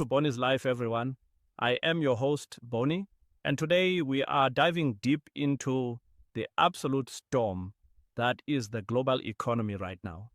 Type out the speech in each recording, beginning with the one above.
to Boni's Life, everyone. I am your host, Boni, and today we are diving deep into the absolute storm that is the global economy right now.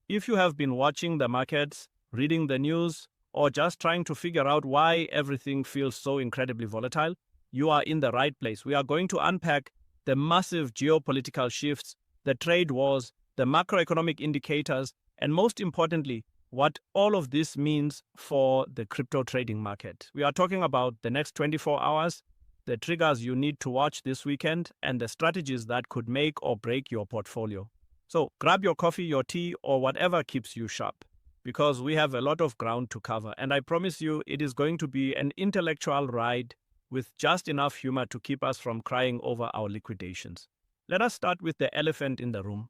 If you have been watching the markets, reading the news, or just trying to figure out why everything feels so incredibly volatile, you are in the right place. We are going to unpack the massive geopolitical shifts, the trade wars, the macroeconomic indicators, and most importantly, what all of this means for the crypto trading market. We are talking about the next 24 hours, the triggers you need to watch this weekend, and the strategies that could make or break your portfolio. So grab your coffee, your tea, or whatever keeps you sharp, because we have a lot of ground to cover. And I promise you, it is going to be an intellectual ride with just enough humor to keep us from crying over our liquidations. Let us start with the elephant in the room,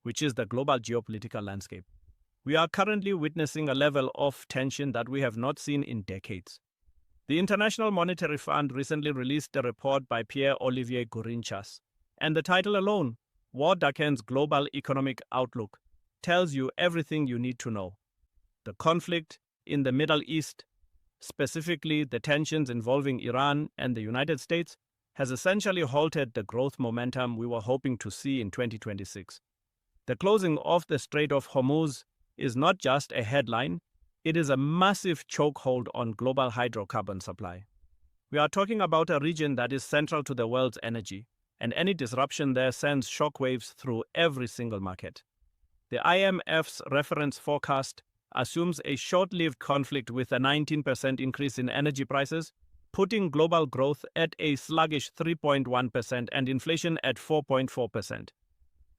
which is the global geopolitical landscape. We are currently witnessing a level of tension that we have not seen in decades. The International Monetary Fund recently released a report by Pierre-Olivier Gourinchas, and the title alone, War Darkens Global Economic Outlook, tells you everything you need to know. The conflict in the Middle East, specifically the tensions involving Iran and the United States, has essentially halted the growth momentum we were hoping to see in 2026. The closing of the Strait of Hormuz is not just a headline, it is a massive chokehold on global hydrocarbon supply. We are talking about a region that is central to the world's energy, and any disruption there sends shockwaves through every single market. The IMF's reference forecast assumes a short-lived conflict with a 19% increase in energy prices, putting global growth at a sluggish 3.1% and inflation at 4.4%.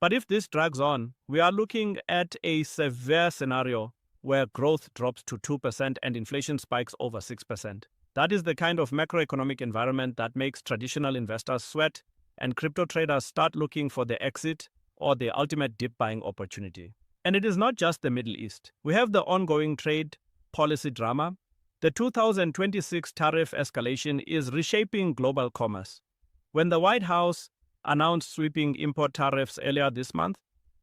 But if this drags on, we are looking at a severe scenario where growth drops to 2% and inflation spikes over 6%. That is the kind of macroeconomic environment that makes traditional investors sweat and crypto traders start looking for the exit or the ultimate dip buying opportunity. And it is not just the Middle East. We have the ongoing trade policy drama. The 2026 tariff escalation is reshaping global commerce. When the White House announced sweeping import tariffs earlier this month,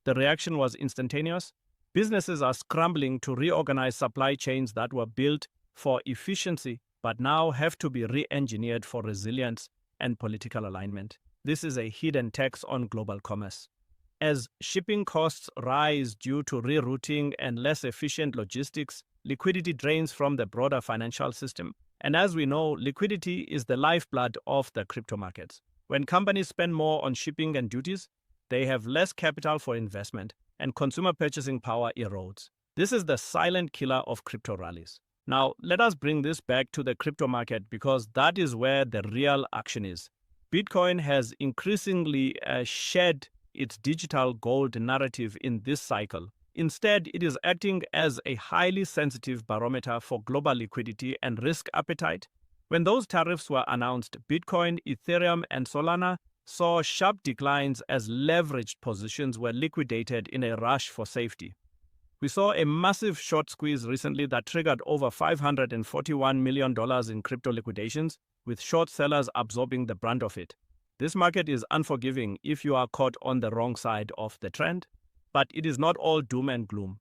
the reaction was instantaneous. Businesses are scrambling to reorganize supply chains that were built for efficiency but now have to be re-engineered for resilience and political alignment. This is a hidden tax on global commerce. As shipping costs rise due to rerouting and less efficient logistics, liquidity drains from the broader financial system. And as we know, liquidity is the lifeblood of the crypto markets. When companies spend more on shipping and duties, they have less capital for investment, and consumer purchasing power erodes. This is the silent killer of crypto rallies. Now, let us bring this back to the crypto market because that is where the real action is. Bitcoin has increasingly shed its digital gold narrative in this cycle. Instead, it is acting as a highly sensitive barometer for global liquidity and risk appetite. When those tariffs were announced, Bitcoin, Ethereum, and Solana saw sharp declines as leveraged positions were liquidated in a rush for safety. We saw a massive short squeeze recently that triggered over $541 million in crypto liquidations, with short sellers absorbing the brunt of it. This market is unforgiving if you are caught on the wrong side of the trend, but it is not all doom and gloom.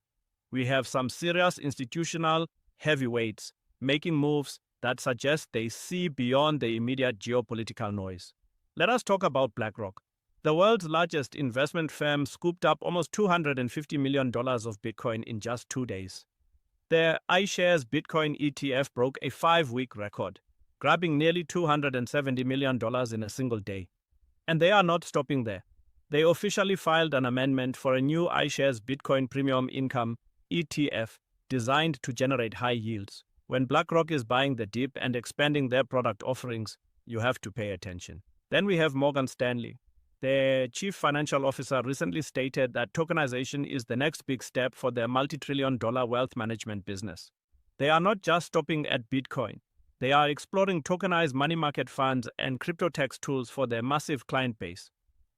We have some serious institutional heavyweights making moves that suggest they see beyond the immediate geopolitical noise. Let us talk about BlackRock. The world's largest investment firm scooped up almost $250 million of Bitcoin in just 2 days. Their iShares Bitcoin ETF broke a 5-week record, grabbing nearly $270 million in a single day. And they are not stopping there. They officially filed an amendment for a new iShares Bitcoin Premium Income ETF designed to generate high yields. When BlackRock is buying the dip and expanding their product offerings, you have to pay attention. Then we have Morgan Stanley. Their chief financial officer recently stated that tokenization is the next big step for their multi-trillion-dollar wealth management business. They are not just stopping at Bitcoin. They are exploring tokenized money market funds and crypto tax tools for their massive client base.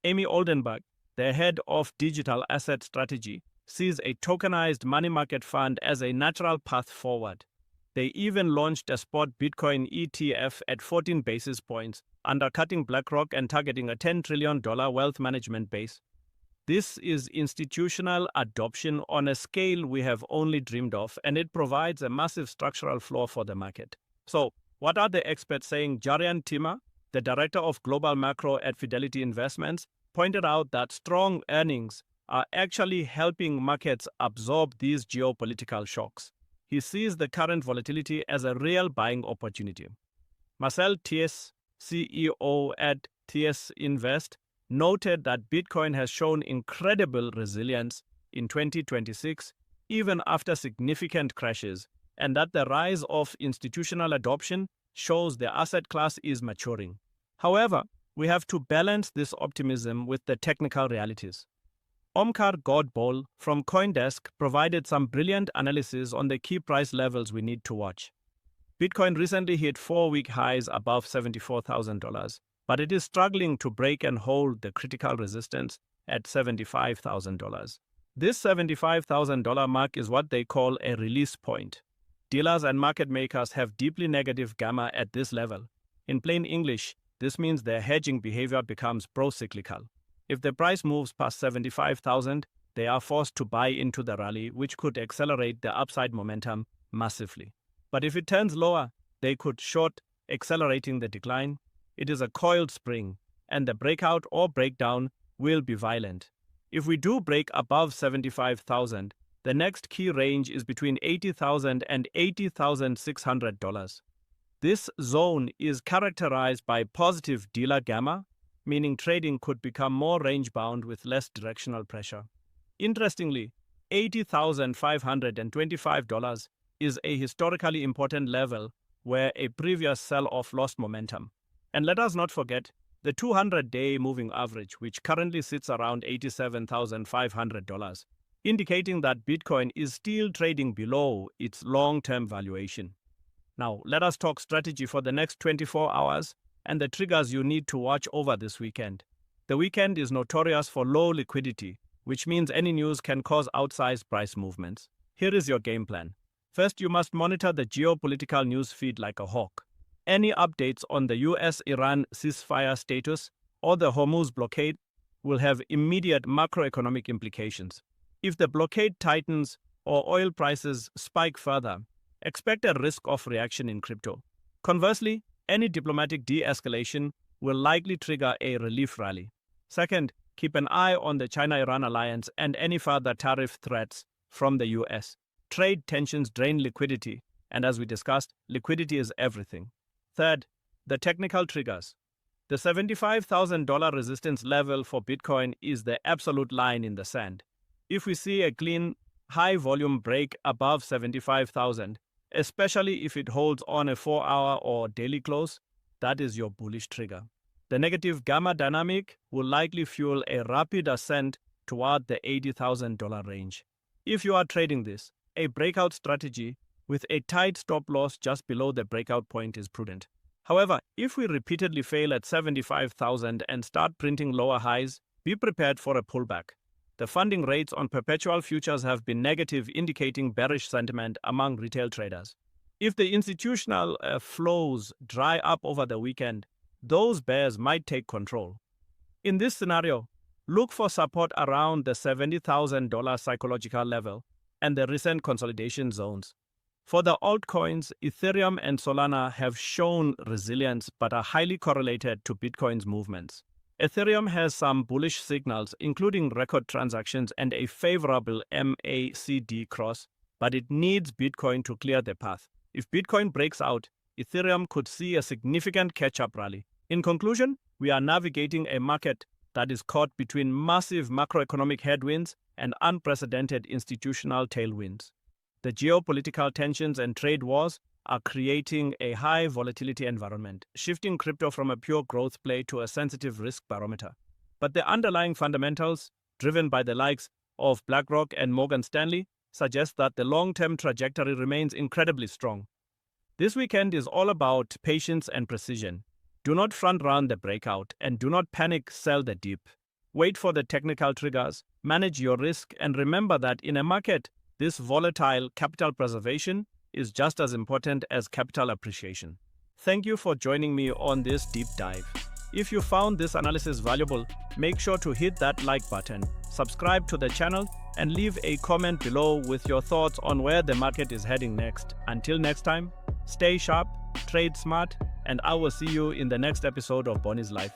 Amy Oldenburg, their head of digital asset strategy, sees a tokenized money market fund as a natural path forward. They even launched a spot Bitcoin ETF at 14 basis points, undercutting BlackRock and targeting a $10 trillion wealth management base. This is institutional adoption on a scale we have only dreamed of, and it provides a massive structural floor for the market. So, what are the experts saying? Jarian Tima, the director of global macro at Fidelity Investments, pointed out that strong earnings are actually helping markets absorb these geopolitical shocks. He sees the current volatility as a real buying opportunity. Marcel Thies, CEO at Thies Invest, noted that Bitcoin has shown incredible resilience in 2026, even after significant crashes, and that the rise of institutional adoption shows the asset class is maturing. However, we have to balance this optimism with the technical realities. Omkar Godbol from CoinDesk provided some brilliant analysis on the key price levels we need to watch. Bitcoin recently hit 4-week highs above $74,000, but it is struggling to break and hold the critical resistance at $75,000. This $75,000 mark is what they call a release point. Dealers and market makers have deeply negative gamma at this level. In plain English, this means their hedging behavior becomes pro-cyclical. If the price moves past 75,000, they are forced to buy into the rally, which could accelerate the upside momentum massively. But if it turns lower, they could short, accelerating the decline. It is a coiled spring, and the breakout or breakdown will be violent. If we do break above 75,000, the next key range is between $80,000 and $80,600. This zone is characterized by positive dealer gamma, meaning trading could become more range-bound with less directional pressure. Interestingly, $80,525 is a historically important level where a previous sell-off lost momentum. And let us not forget the 200-day moving average, which currently sits around $87,500, indicating that Bitcoin is still trading below its long-term valuation. Now, let us talk strategy for the next 24 hours and the triggers you need to watch over this weekend. The weekend is notorious for low liquidity, which means any news can cause outsized price movements. Here is your game plan. First, you must monitor the geopolitical news feed like a hawk. Any updates on the US-Iran ceasefire status or the Hormuz blockade will have immediate macroeconomic implications. If the blockade tightens or oil prices spike further, expect a risk of reaction in crypto. Conversely, any diplomatic de-escalation will likely trigger a relief rally. Second, keep an eye on the China-Iran alliance and any further tariff threats from the US. Trade tensions drain liquidity, and as we discussed, liquidity is everything. Third, the technical triggers. The $75,000 resistance level for Bitcoin is the absolute line in the sand. If we see a clean, high-volume break above 75,000, especially if it holds on a 4-hour or daily close, that is your bullish trigger. The negative gamma dynamic will likely fuel a rapid ascent toward the $80,000 range. If you are trading this, a breakout strategy with a tight stop loss just below the breakout point is prudent. However, if we repeatedly fail at 75,000 and start printing lower highs, be prepared for a pullback. The funding rates on perpetual futures have been negative, indicating bearish sentiment among retail traders. If the institutional flows dry up over the weekend, those bears might take control. In this scenario, look for support around the $70,000 psychological level and the recent consolidation zones. For the altcoins, Ethereum and Solana have shown resilience but are highly correlated to Bitcoin's movements. Ethereum has some bullish signals, including record transactions and a favorable MACD cross, but it needs Bitcoin to clear the path. If Bitcoin breaks out, Ethereum could see a significant catch-up rally. In conclusion, we are navigating a market that is caught between massive macroeconomic headwinds and unprecedented institutional tailwinds. The geopolitical tensions and trade wars are creating a high volatility environment, shifting crypto from a pure growth play to a sensitive risk barometer. But the underlying fundamentals, driven by the likes of BlackRock and Morgan Stanley, suggest that the long-term trajectory remains incredibly strong. This weekend is all about patience and precision. Do not front-run the breakout and do not panic sell the dip. Wait for the technical triggers, manage your risk, and remember that in a market this volatile, capital preservation is just as important as capital appreciation. Thank you for joining me on this deep dive. If you found this analysis valuable, make sure to hit that like button, subscribe to the channel, and leave a comment below with your thoughts on where the market is heading next. Until next time, stay sharp, trade smart, and I will see you in the next episode of Boni's Life.